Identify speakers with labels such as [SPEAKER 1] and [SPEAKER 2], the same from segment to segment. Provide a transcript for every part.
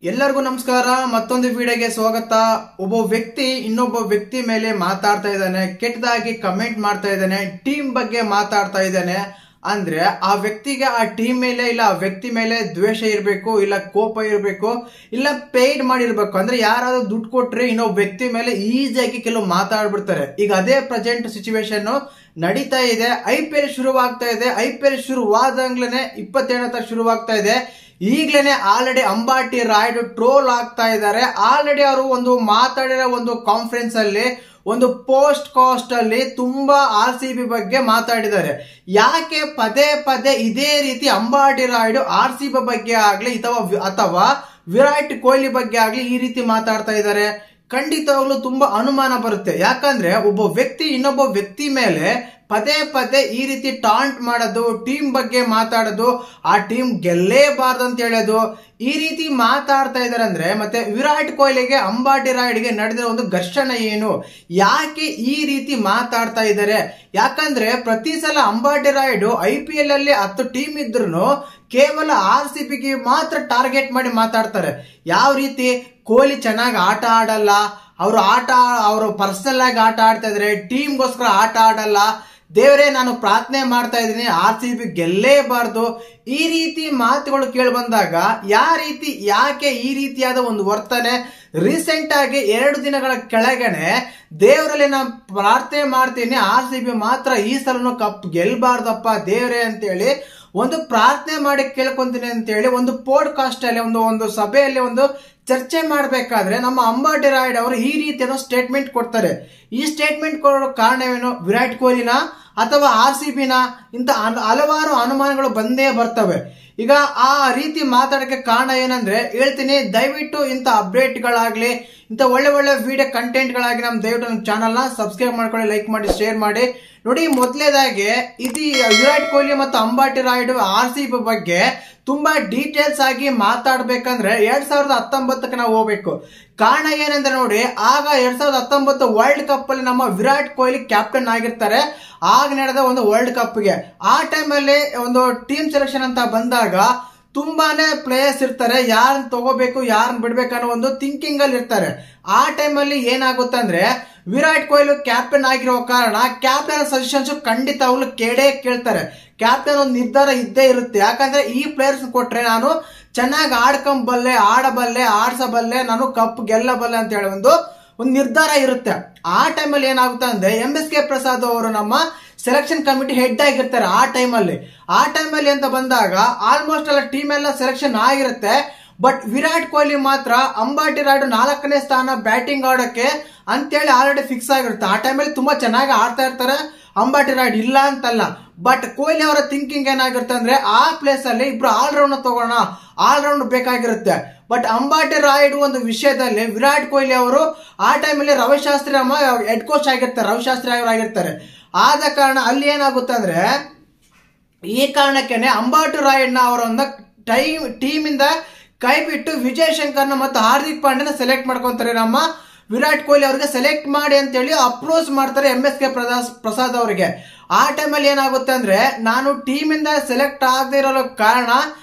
[SPEAKER 1] ಎಲ್ಲರಿಗೂ ನಮಸ್ಕಾರ. ಮತ್ತೊಂದು ವಿಡಿಯೋಗೆ ಸ್ವಾಗತ. ಒಬ್ಬ ವ್ಯಕ್ತಿ ಇನ್ನೊಬ್ಬ ವ್ಯಕ್ತಿ ಮೇಲೆ ಮಾತಾಡ್ತಾ ಇದ್ದಾನೆ, ಕೆಟ್ಟದಾಗಿ ಕಮೆಂಟ್ ಮಾಡ್ತಾ ಇದ್ದಾನೆ, ಟೀಮ್ ಬಗ್ಗೆ ಮಾತಾಡ್ತಾ ಇದ್ದಾನೆ ಅಂದ್ರೆ ಆ ವ್ಯಕ್ತಿಗೆ ಆ ಟೀಮ್ ಮೇಲೆ ಇಲ್ಲ ಆ ವ್ಯಕ್ತಿ ಮೇಲೆ ದ್ವೇಷ ಇರಬೇಕು, ಇಲ್ಲ ಕೋಪ ಇರಬೇಕು, ಇಲ್ಲ ಪೇಯ್ಡ್ ಮಾಡಿರ್ಬೇಕು. ಅಂದ್ರೆ ಯಾರಾದ್ರೂ ದುಡ್ಡು ಕೊಟ್ರೆ ಇನ್ನೊಬ್ಬ ವ್ಯಕ್ತಿ ಮೇಲೆ ಈಸಿಯಾಗಿ ಕೆಲವು ಮಾತಾಡ್ಬಿಡ್ತಾರೆ. ಈಗ ಅದೇ ಪ್ರೆಸೆಂಟ್ ಸಿಚುವೇಶನ್ ನಡೀತಾ ಇದೆ. IPL ಶುರುವಾಗ್ತಾ ಇದೆ. IPL ಶುರುವಾದಂಗ್ಲೇನೆ 27 ಶುರುವಾಗ್ತಾ ಇದೆ. ಈಗ್ಲೇನೆ ಆಲ್ರೆಡಿ ಅಂಬಾಟಿ ರಾಯ್ಡು ಟ್ರೋಲ್ ಆಗ್ತಾ ಇದ್ದಾರೆ. ಆಲ್ರೆಡಿ ಅವರು ಒಂದು ಮಾತಾಡಿರೋ ಒಂದು ಕಾನ್ಫರೆನ್ಸ್ ಅಲ್ಲಿ ಒಂದು ಪೋಸ್ಟ್ ಕಾಸ್ಟ್ ಅಲ್ಲಿ ತುಂಬಾ RCB ಬಗ್ಗೆ ಮಾತಾಡಿದ್ದಾರೆ. ಯಾಕೆ ಪದೇ ಪದೇ ಇದೇ ರೀತಿ ಅಂಬಾಟಿ ರಾಯ್ಡು RCB ಬಗ್ಗೆ ಆಗ್ಲಿ ಅಥವಾ ವಿರಾಟ್ ಕೊಹ್ಲಿ ಬಗ್ಗೆ ಆಗ್ಲಿ ಈ ರೀತಿ ಮಾತಾಡ್ತಾ ಇದ್ದಾರೆ? ಖಂಡಿತವಾಗ್ಲೂ ತುಂಬಾ ಅನುಮಾನ ಬರುತ್ತೆ. ಯಾಕಂದ್ರೆ ಒಬ್ಬ ವ್ಯಕ್ತಿ ಇನ್ನೊಬ್ಬ ವ್ಯಕ್ತಿ ಮೇಲೆ ಪದೇ ಪದೇ ಈ ರೀತಿ ಟಾಂಟ್ ಮಾಡೋದು, ಟೀಮ್ ಬಗ್ಗೆ ಮಾತಾಡೋದು, ಆ ಟೀಮ್ ಗೆಲ್ಲೇಬಾರ್ದು ಅಂತ ಹೇಳೋದು, ಈ ರೀತಿ ಮಾತಾಡ್ತಾ ಇದಾರೆ ಅಂದ್ರೆ ಮತ್ತೆ ವಿರಾಟ್ ಕೊಹ್ಲಿಗೆ ಅಂಬಾಟಿ ರಾಯ್ಡ್ಗೆ ನಡೆದಿರೋ ಒಂದು ಘರ್ಷಣೆ ಏನು, ಯಾಕೆ ಈ ರೀತಿ ಮಾತಾಡ್ತಾ ಇದ್ದಾರೆ? ಯಾಕಂದ್ರೆ ಪ್ರತಿ ಸಲ ಅಂಬಾಟಿ ರಾಯ್ಡು IPL ಅಲ್ಲಿ 10 ಟೀಮ್ ಇದ್ರು ಕೇವಲ RCBಗೆ ಮಾತ್ರ ಟಾರ್ಗೆಟ್ ಮಾಡಿ ಮಾತಾಡ್ತಾರೆ. ಯಾವ ರೀತಿ ಕೊಹ್ಲಿ ಚೆನ್ನಾಗಿ ಆಟ ಆಡಲ್ಲ, ಅವರು ಪರ್ಸನಲ್ ಆಗಿ ಆಟ ಆಡ್ತಾ ಇದಾರೆ, ಟೀಮ್ಗೋಸ್ಕರ ಆಟ ಆಡಲ್ಲ, ದೇವರೇ ನಾನು ಪ್ರಾರ್ಥನೆ ಮಾಡ್ತಾ ಇದ್ದೀನಿ RCB ಗೆಲ್ಲೇಬಾರ್ದು, ಈ ರೀತಿ ಮಾತುಗಳು ಕೇಳಿ ಬಂದಾಗ ಯಾಕೆ ಈ ರೀತಿಯಾದ ಒಂದು ವರ್ತನೆ? ರೀಸೆಂಟ್ ಆಗಿ 2 ದಿನಗಳ ಕೆಳಗನೆ ದೇವರಲ್ಲಿ ನಾನು ಪ್ರಾರ್ಥನೆ ಮಾಡ್ತೀನಿ RCB ಮಾತ್ರ ಈ ಸಲನು ಕಪ್ ಗೆಲ್ಬಾರ್ದಪ್ಪ ದೇವರೇ ಅಂತೇಳಿ ಒಂದು ಪ್ರಾರ್ಥನೆ ಮಾಡಿ ಕೇಳ್ಕೊಂತೀನಿ ಅಂತೇಳಿ ಒಂದು ಪಾಡ್ಕಾಸ್ಟ್ ಅಲ್ಲಿ ಒಂದು ಸಭೆಯಲ್ಲಿ ಒಂದು ಚರ್ಚೆ ಮಾಡಬೇಕಾದ್ರೆ ನಮ್ಮ ಅಂಬಾಟಿ ರಾಯ್ಡ್ ಅವರು ಈ ರೀತಿಯ ಸ್ಟೇಟ್ಮೆಂಟ್ ಕೊಡ್ತಾರೆ. ಈ ಸ್ಟೇಟ್ಮೆಂಟ್ ಕೊಡೋ ಕಾರಣವೇನು? ವಿರಾಟ್ ಕೊಹ್ಲಿನ ಅಥವಾ RCBನ? ಇಂತ ಹಲವಾರು ಅನುಮಾನಗಳು ಬಂದೇ ಬರ್ತವೆ. ಈಗ ಆ ರೀತಿ ಮಾತಾಡಕ್ಕೆ ಕಾರಣ ಏನಂದ್ರೆ ಹೇಳ್ತೀನಿ. ದಯವಿಟ್ಟು ಇಂಥ ಅಪ್ಡೇಟ್ಗಳಾಗ್ಲಿ, ಇಂಥ ಒಳ್ಳೆ ವಿಡಿಯೋ ಕಂಟೆಂಟ್ ಗಳಾಗಿ ದಯವಿಟ್ಟು ನಮ್ಮ ಚಾನಲ್ ನ ಸಬ್ಸ್ಕ್ರೈಬ್ ಮಾಡ್ಕೊಳ್ಳಿ, ಲೈಕ್ ಮಾಡಿ, ಶೇರ್ ಮಾಡಿ. ನೋಡಿ, ಮೊದಲೇದಾಗಿ ಇದು ವಿರಾಟ್ ಕೊಹ್ಲಿ ಮತ್ತು ಅಂಬಾಟಿ ರಾಯ್ಡು RCB ಬಗ್ಗೆ ತುಂಬಾ ಡೀಟೇಲ್ಸ್ ಆಗಿ ಮಾತಾಡ್ಬೇಕಂದ್ರೆ 2019ಕ್ಕೆ ನಾವು ಹೋಗ್ಬೇಕು. ಕಾರಣ ಏನಂದ್ರೆ ನೋಡಿ, ಆಗ 2019 ವರ್ಲ್ಡ್ ಕಪ್ ಅಲ್ಲಿ ನಮ್ಮ ವಿರಾಟ್ ಕೊಹ್ಲಿ ಕ್ಯಾಪ್ಟನ್ ಆಗಿರ್ತಾರೆ. ಆಗ ನಡೆದ ಒಂದು ವರ್ಲ್ಡ್ ಕಪ್ಗೆ ಆ ಟೈಮ್ ಅಲ್ಲಿ ಒಂದು ಟೀಮ್ ಸೆಲೆಕ್ಷನ್ ಅಂತ ಬಂದಾಗ ತುಂಬಾನೇ ಪ್ಲೇಯರ್ಸ್ ಇರ್ತಾರೆ, ಯಾರನ್ನ ತಗೋಬೇಕು ಯಾರನ್ನ ಬಿಡ್ಬೇಕು ಅನ್ನೋ ಒಂದು ಥಿಂಕಿಂಗ್ ಅಲ್ಲಿ ಇರ್ತಾರೆ. ಆ ಟೈಮ್ ಅಲ್ಲಿ ಏನಾಗುತ್ತೆ ಅಂದ್ರೆ ವಿರಾಟ್ ಕೊಹ್ಲಿ ಕ್ಯಾಪ್ಟನ್ ಆಗಿರೋ ಕಾರಣ ಕ್ಯಾಪ್ಟನ್ ಸಜೆಷನ್ಸ್ ಖಂಡಿತ ಅವ್ರು ಕೇಳ್ತಾರೆ. ಕ್ಯಾಪ್ಟನ್ ಒಂದು ನಿರ್ಧಾರ ಇದ್ದೇ ಇರುತ್ತೆ. ಯಾಕಂದ್ರೆ ಈ ಪ್ಲೇಯರ್ಸ್ ಕೊಟ್ರೆ ನಾನು ಚೆನ್ನಾಗಿ ಆಡ್ಸಬಲ್ಲೆ, ನಾನು ಕಪ್ ಗೆಲ್ಲಬಲ್ಲೆ ಅಂತ ಹೇಳಿ ಒಂದು ನಿರ್ಧಾರ ಇರುತ್ತೆ. ಆ ಟೈಮಲ್ಲಿ ಏನಾಗುತ್ತೆ ಅಂದ್ರೆ MSK ಪ್ರಸಾದ್ ಅವರು ನಮ್ಮ ಸೆಲೆಕ್ಷನ್ ಕಮಿಟಿ ಹೆಡ್ ಆಗಿರ್ತಾರೆ. ಆ ಟೈಮಲ್ಲಿ ಅಂತ ಬಂದಾಗ ಆಲ್ಮೋಸ್ಟ್ ಎಲ್ಲ ಟೀಮ್ ಎಲ್ಲ ಸೆಲೆಕ್ಷನ್ ಆಗಿರುತ್ತೆ. ಬಟ್ ವಿರಾಟ್ ಕೊಹ್ಲಿ ಮಾತ್ರ ಅಂಬಾಟಿ ರಾಯ್ಡು 4ನೇ ಸ್ಥಾನ ಬ್ಯಾಟಿಂಗ್ ಆಡೋಕೆ ಅಂತೇಳಿ ಆಲ್ರೆಡಿ ಫಿಕ್ಸ್ ಆಗಿರುತ್ತೆ. ಆ ಟೈಮಲ್ಲಿ ತುಂಬಾ ಚೆನ್ನಾಗಿ ಆಡ್ತಾ ಇರ್ತಾರೆ ಅಂಬಾಟಿ ರಾಯ್ಡ್, ಇಲ್ಲ ಅಂತಲ್ಲ. ಬಟ್ ಕೊಹ್ಲಿ ಅವರ ಥಿಂಕಿಂಗ್ ಏನಾಗಿರುತ್ತೆ ಅಂದ್ರೆ ಆ ಪ್ಲೇಸ್ ಅಲ್ಲಿ ಇಬ್ರು ಆಲ್ರೌಂಡ್ ತಗೋಣ, ಆಲ್ರೌಂಡ್ ಬೇಕಾಗಿರುತ್ತೆ. ಬಟ್ ಅಂಬಾಟಿ ರಾಯ್ಡ್ ಒಂದು ವಿಷಯದಲ್ಲಿ ವಿರಾಟ್ ಕೊಹ್ಲಿ ಅವರು ಆ ಟೈಮಲ್ಲಿ ರವಿಶಾಸ್ತ್ರಿ ಹೆಡ್ ಕೋಚ್ ಆಗಿರ್ತಾರೆ. ಆದ ಕಾರಣ ಅಲ್ಲಿ ಏನಾಗುತ್ತೆ ಅಂದ್ರೆ ಈ ಕಾರಣಕ್ಕೇನೆ ಅಂಬಾಟಿ ರಾಯ್ಡ್ನ ಅವರೊಂದು ಟೀಮ್ ಇಂದ ಕೈ ಬಿಟ್ಟು ವಿಜಯ್ ಶಂಕರ್ನ ಮತ್ತು ಹಾರ್ದಿಕ್ ಪಾಂಡ್ಯನ ಸೆಲೆಕ್ಟ್ ಮಾಡ್ಕೊಂತಾರೆ. ನಮ್ಮ ವಿರಾಟ್ ಕೊಹ್ಲಿ ಅವ್ರಿಗೆ ಸೆಲೆಕ್ಟ್ ಮಾಡಿ ಅಂತೇಳಿ ಅಪ್ರೋಚ್ ಮಾಡ್ತಾರೆ MSK ಪ್ರಸಾದ್ ಅವರಿಗೆ. ಆ ಟೈಮಲ್ಲಿ ಏನಾಗುತ್ತೆ ಅಂದ್ರೆ ನಾನು ಟೀಮ್ ಇಂದ ಸೆಲೆಕ್ಟ್ ಆಗದೆ ಇರೋ ಕಾರಣ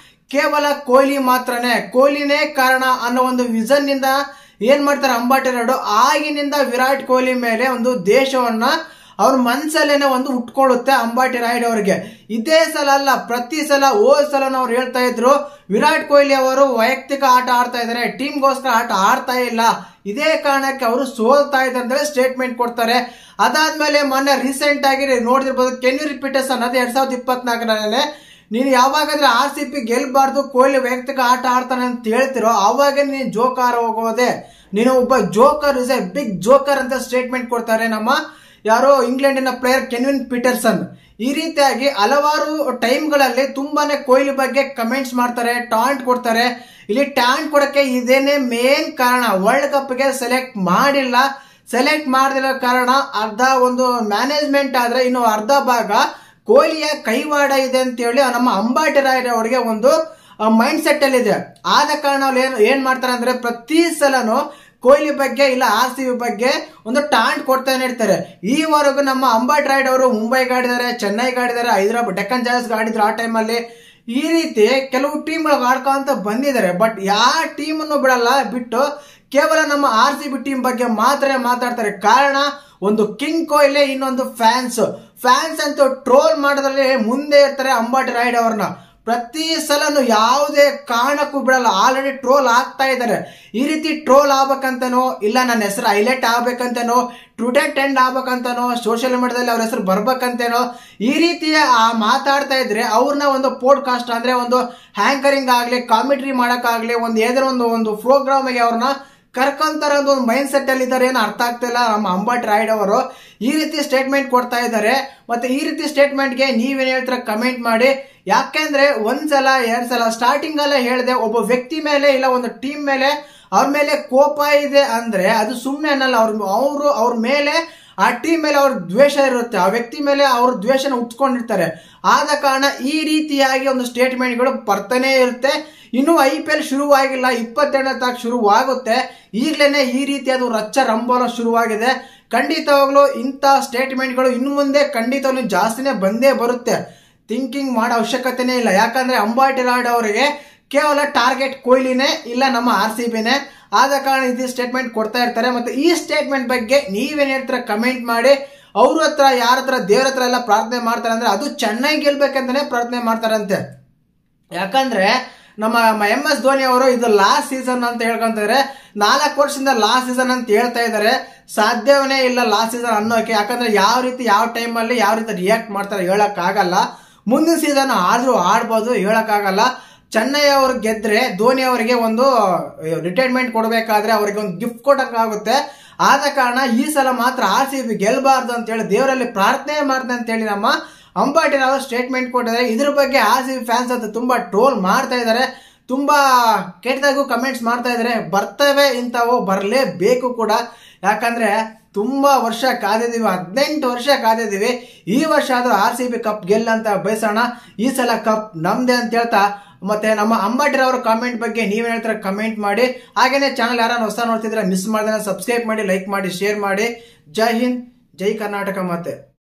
[SPEAKER 1] ಕೇವಲ ಕೊಹ್ಲಿನೇ ಕಾರಣ ಅನ್ನೋ ಒಂದು ವಿಷನ್ ಇಂದ ಏನ್ ಮಾಡ್ತಾರೆ ಅಂಬಾಟಿ ರಾಯ್ಡು. ಆಗಿನಿಂದ ವಿರಾಟ್ ಕೊಹ್ಲಿ ಮೇಲೆ ಒಂದು ದೇಶವನ್ನ ಅವ್ರ ಮನ್ಸಲ್ಲೇನೆ ಒಂದು ಉಟ್ಕೊಳ್ಳುತ್ತೆ ಅಂಬಾಟಿ ರಾಯ್ಡ್ ಅವರಿಗೆ. ಇದೇ ಸಲ ಅಲ್ಲ, ಪ್ರತಿ ಸಲ ಹೋದ್ ಸಲ ಅವ್ರು ಹೇಳ್ತಾ ಇದ್ರು ವಿರಾಟ್ ಕೊಹ್ಲಿ ಅವರು ವೈಯಕ್ತಿಕ ಆಟ ಆಡ್ತಾ ಇದಾರೆ, ಟೀಮ್ಗೋಸ್ಕರ ಆಟ ಆಡ್ತಾ ಇಲ್ಲ, ಇದೇ ಕಾರಣಕ್ಕೆ ಅವರು ಸೋಲ್ತಾ ಇದ್ದಾರೆ ಅಂದ್ರೆ ಸ್ಟೇಟ್ಮೆಂಟ್ ಕೊಡ್ತಾರೆ. ಅದಾದ್ಮೇಲೆ ಮೊನ್ನೆ ರೀಸೆಂಟ್ ಆಗಿ ನೋಡಿರ್ಬೋದು ಕೆನ್ಯೂರಿ ಪೀಟರ್ಸನ್, ಅದು 2024ರಲ್ಲಿ ನೀನು ಯಾವಾಗಾದ್ರೆ RCB ಗೆಲ್ಬಾರ್ದು, ಕೊಹ್ಲಿ ವೈಯಕ್ತಿಕ ಆಟ ಆಡ್ತಾನೆ ಅಂತ ಹೇಳ್ತಿರೋ ಅವಾಗ ನೀನು ಜೋಕರ್ ಹೋಗೋದೆ, ನೀನು ಒಬ್ಬ joker, is a big joker ಅಂತ ಸ್ಟೇಟ್ಮೆಂಟ್ ಕೊಡ್ತಾರೆ ನಮ್ಮ ಯಾರೋ ಇಂಗ್ಲೆಂಡಿನ ಪ್ಲೇಯರ್ ಕೆನ್ವಿನ್ ಪೀಟರ್ಸನ್. ಈ ರೀತಿಯಾಗಿ ಹಲವಾರು ಟೈಮ್ಗಳಲ್ಲಿ ತುಂಬಾನೇ ಕೊಹ್ಲಿ ಬಗ್ಗೆ ಕಮೆಂಟ್ಸ್ ಮಾಡ್ತಾರೆ, ಟಾಂಟ್ ಕೊಡ್ತಾರೆ. ಇಲ್ಲಿ ಟಾಂಟ್ ಕೊಡಕ್ಕೆ ಇದೇನೆ ಮೇನ್ ಕಾರಣ. ವರ್ಲ್ಡ್ ಕಪ್ಗೆ ಸೆಲೆಕ್ಟ್ ಮಾಡದಿರೋ ಕಾರಣ ಅರ್ಧ ಒಂದು ಮ್ಯಾನೇಜ್ಮೆಂಟ್ ಆದ್ರೆ ಇನ್ನು ಅರ್ಧ ಭಾಗ ಕೊಹ್ಲಿಯ ಕೈವಾಡ ಇದೆ ಅಂತ ಹೇಳಿ ನಮ್ಮ ಅಂಬಾಟಿ ರಾಯ್ಡ್ ಅವರಿಗೆ ಒಂದು ಮೈಂಡ್ ಸೆಟ್ ಅಲ್ಲಿ ಇದೆ. ಆದ ಕಾರಣ ಅವ್ರು ಏನ್ ಮಾಡ್ತಾರೆ ಅಂದ್ರೆ ಪ್ರತಿ ಸಲನು ಕೊಹ್ಲಿ ಬಗ್ಗೆ ಇಲ್ಲ RCB ಬಗ್ಗೆ ಒಂದು ಟಾಂಟ್ ಕೊಡ್ತಾನೆ ಇರ್ತಾರೆ. ಈವರೆಗೂ ನಮ್ಮ ಅಂಬಾಟಿ ರಾಯ್ಡ್ ಅವರು ಮುಂಬೈಗೆ ಆಡಿದ್ದಾರೆ, ಚೆನ್ನೈಗೆ ಆಡಿದ್ದಾರೆ, ಹೈದರಾಬಾದ್ ಡೆಕ್ಕನ್ ಜಾಯರ್ಸ್ಗೆ ಆಡಿದ್ರು. ಆ ಟೈಮಲ್ಲಿ ಈ ರೀತಿ ಕೆಲವು ಟೀಮ್ಗಳು ಆಡ್ಕೊಂತ ಬಂದಿದ್ದಾರೆ. ಬಟ್ ಯಾವ ಟೀಮ್ ಅನ್ನು ಬಿಡಲ್ಲ, ಬಿಟ್ಟು ಕೇವಲ ನಮ್ಮ RCB ಟೀಮ್ ಬಗ್ಗೆ ಮಾತ್ರ ಮಾತಾಡ್ತಾರೆ. ಕಾರಣ ಒಂದು ಕಿಂಗ್ ಕೊಹ್ಲಿ, ಇನ್ನೊಂದು ಫ್ಯಾನ್ಸ್ ಅಂತೂ ಟ್ರೋಲ್ ಮಾಡೋದ್ರಲ್ಲಿ ಮುಂದೆ ಇರ್ತಾರೆ ಅಂಬಾಟಿ ರಾಯುಡು ಅವ್ರನ್ನ. ಪ್ರತಿ ಸಲನು ಯಾವುದೇ ಕಾರಣಕ್ಕೂ ಬಿಡಲ್ಲ, ಆಲ್ರೆಡಿ ಟ್ರೋಲ್ ಆಗ್ತಾ ಇದ್ದಾರೆ. ಈ ರೀತಿ ಟ್ರೋಲ್ ಆಗ್ಬೇಕಂತನೋ, ಇಲ್ಲ ನನ್ನ ಹೆಸರು ಹೈಲೈಟ್ ಆಗ್ಬೇಕಂತನೋ, ಟ್ವಿಟರ್ ಟ್ರೆಂಡ್ ಆಗ್ಬೇಕಂತನೋ, ಸೋಷಿಯಲ್ ಮೀಡಿಯಾದಲ್ಲಿ ಅವ್ರ ಹೆಸರು ಬರ್ಬೇಕಂತೇನೋ, ಈ ರೀತಿಯ ಮಾತಾಡ್ತಾ ಇದ್ರೆ ಅವ್ರನ್ನ ಒಂದು ಪೋಡ್ಕಾಸ್ಟ್ ಅಂದ್ರೆ ಒಂದು ಹ್ಯಾಂಕರಿಂಗ್ ಆಗ್ಲಿ, ಕಾಮೆಂಟ್ರಿ ಮಾಡಕ್ಕಾಗ್ಲಿ, ಒಂದು ಏನಾದ್ರು ಒಂದು ಪ್ರೋಗ್ರಾಮ್ ಗೆ ಅವ್ರನ್ನ ಕರ್ಕೊಂತಾರ ಒಂದು ಮೈಂಡ್ ಸೆಟ್ ಅಲ್ಲಿ ಇದ್ದಾರೆ. ಏನು ಅರ್ಥ ಆಗ್ತಿಲ್ಲ ನಮ್ಮ ಅಂಬಾಟಿ ರಾಯುಡು ಅವರು ಈ ರೀತಿ ಸ್ಟೇಟ್ಮೆಂಟ್ ಕೊಡ್ತಾ ಇದ್ದಾರೆ. ಮತ್ತೆ ಈ ರೀತಿ ಸ್ಟೇಟ್ಮೆಂಟ್ಗೆ ನೀವೇನ್ ಹೇಳ್ತೀರಾ ಕಮೆಂಟ್ ಮಾಡಿ. ಯಾಕೆಂದ್ರೆ ಒಂದ್ಸಲ ಎರಡ್ ಸಲ ಸ್ಟಾರ್ಟಿಂಗ್ ಅಲ್ಲೇ ಹೇಳಿದೆ, ಒಬ್ಬ ವ್ಯಕ್ತಿ ಮೇಲೆ ಇಲ್ಲ ಒಂದು ಟೀಮ್ ಮೇಲೆ ಅವ್ರ ಮೇಲೆ ಕೋಪ ಇದೆ ಅಂದ್ರೆ ಅದು ಸುಮ್ಮನೆ ಅನ್ನಲ್ಲ. ಅವ್ರ ಮೇಲೆ ಆ ಟೀಮ್ ಮೇಲೆ ಅವ್ರ ದ್ವೇಷ ಇರುತ್ತೆ, ಆ ವ್ಯಕ್ತಿ ಮೇಲೆ ಅವ್ರ ದ್ವೇಷನ ಉಟ್ಕೊಂಡಿರ್ತಾರೆ. ಆದ ಕಾರಣ ಈ ರೀತಿಯಾಗಿ ಒಂದು ಸ್ಟೇಟ್ಮೆಂಟ್ಗಳು ಬರ್ತಾನೆ ಇರುತ್ತೆ. ಇನ್ನು IPL ಶುರುವಾಗಿಲ್ಲ, 22ನೇ ತಾರೀಕು ಶುರುವಾಗುತ್ತೆ. ಈಗಲೇ ಈ ರೀತಿಯಾದ ರಚ್ಚ ರಂಬೋಲ ಶುರುವಾಗಿದೆ. ಖಂಡಿತವಾಗ್ಲೂ ಇಂಥ ಸ್ಟೇಟ್ಮೆಂಟ್ಗಳು ಇನ್ನು ಮುಂದೆ ಖಂಡಿತವಾಗ್ಲೂ ಜಾಸ್ತಿನೇ ಬಂದೇ ಬರುತ್ತೆ. ಥಿಂಕಿಂಗ್ ಮಾಡೋ ಅವಶ್ಯಕತೆನೇ ಇಲ್ಲ. ಯಾಕಂದ್ರೆ ಅಂಬಾಟಿ ರಾಯುಡು ಅವರಿಗೆ ಕೇವಲ ಟಾರ್ಗೆಟ್ ಕೊಹ್ಲಿನೇ, ಇಲ್ಲ ನಮ್ಮ RCBನೇ. ಆದ ಕಾರಣ ಇದು ಸ್ಟೇಟ್ಮೆಂಟ್ ಕೊಡ್ತಾ ಇರ್ತಾರೆ. ಮತ್ತೆ ಈ ಸ್ಟೇಟ್ಮೆಂಟ್ ಬಗ್ಗೆ ನೀವೇನ್ ಹೇಳ್ತೀರಾ ಕಮೆಂಟ್ ಮಾಡಿ. ಅವ್ರ ಹತ್ರ ಯಾರ ಹತ್ರ ದೇವ್ರ ಹತ್ರ ಎಲ್ಲ ಪ್ರಾರ್ಥನೆ ಮಾಡ್ತಾರೆ ಅಂದ್ರೆ ಅದು ಚೆನ್ನಾಗಿ ಗೆಲ್ಬೇಕಂತಾನೆ ಪ್ರಾರ್ಥನೆ ಮಾಡ್ತಾರಂತೆ. ಯಾಕಂದ್ರೆ ನಮ್ಮ MS ಧೋನಿ ಅವರು ಇದು ಲಾಸ್ಟ್ ಸೀಸನ್ ಅಂತ ಹೇಳ್ಕೊಂತಾರೆ. 4 ವರ್ಷದಿಂದ ಲಾಸ್ಟ್ ಸೀಸನ್ ಅಂತ ಹೇಳ್ತಾ ಇದ್ದಾರೆ. ಸಾಧ್ಯವೇ ಇಲ್ಲ ಲಾಸ್ಟ್ ಸೀಸನ್ ಅನ್ನೋಕೆ. ಯಾಕಂದ್ರೆ ಯಾವ ರೀತಿ ಯಾವ ಟೈಮ್ ಅಲ್ಲಿ ಯಾವ ರೀತಿ ರಿಯಾಕ್ಟ್ ಮಾಡ್ತಾರೆ ಹೇಳಕ್ ಆಗಲ್ಲ. ಮುಂದಿನ ಸೀಸನ್ ಆದ್ರೂ ಆಡ್ಬೋದು, ಹೇಳಕ್ ಆಗಲ್ಲ. ಚೆನ್ನೈ ಅವ್ರು ಗೆದ್ರೆ ಧೋನಿ ಅವರಿಗೆ ಒಂದು ರಿಟೈರ್ಮೆಂಟ್ ಕೊಡಬೇಕಾದ್ರೆ ಅವರಿಗೆ ಒಂದು ಗಿಫ್ಟ್ ಕೊಡಕ್ಕಾಗುತ್ತೆ. ಆದ ಕಾರಣ ಈ ಸಲ ಮಾತ್ರ RCB ಗೆಲ್ಬಾರ್ದು ಅಂತ ಹೇಳಿ ದೇವರಲ್ಲಿ ಪ್ರಾರ್ಥನೆ ಮಾಡ್ದೆ ಅಂತ ಹೇಳಿ ನಮ್ಮ ಅಂಬಾಟಿ ರಾಯುಡು ಸ್ಟೇಟ್ಮೆಂಟ್ ಕೊಟ್ಟಿದ್ದಾರೆ. ಇದ್ರ ಬಗ್ಗೆ RCB ಫ್ಯಾನ್ಸ್ ಅಂತ ತುಂಬಾ ಟ್ರೋಲ್ ಮಾಡ್ತಾ ಇದ್ದಾರೆ, ತುಂಬಾ ಕೆಟ್ಟದಾಗೂ ಕಮೆಂಟ್ಸ್ ಮಾಡ್ತಾ ಇದ್ದಾರೆ. ಬರ್ತವೆ ಇಂಥವು, ಬರಲೇಬೇಕು ಕೂಡ. ಯಾಕಂದ್ರೆ ತುಂಬಾ ವರ್ಷ ಕಾದಿದೀವಿ, 18 ವರ್ಷ ಕಾದಿದೀವಿ. ಈ ವರ್ಷ ಆದ್ರೂ RCB ಕಪ್ ಗೆಲ್ಲ ಅಂತ ಬಯಸೋಣ. ಈ ಸಲ ಕಪ್ ನಮ್ದೆ ಅಂತ ಹೇಳ್ತಾ, ಮತ್ತೆ ನಮ್ಮ ಅಂಬಾಟಿ ರಾಯುಡು ಕಾಮೆಂಟ್ ಬಗ್ಗೆ ನೀವೇನ್ ಹೇಳ್ತಾರೆ ಕಮೆಂಟ್ ಮಾಡಿ. ಹಾಗೇನೆ ಚಾನಲ್ ಯಾರು ಹೊಸ ನೋಡ್ತಿದ್ರೆ ಮಿಸ್ ಮಾಡಿದ್ರೆ ಸಬ್ಸ್ಕ್ರೈಬ್ ಮಾಡಿ, ಲೈಕ್ ಮಾಡಿ, ಶೇರ್ ಮಾಡಿ. ಜೈ ಹಿಂದ್, ಜೈ ಕರ್ನಾಟಕ. ಮತ್ತೆ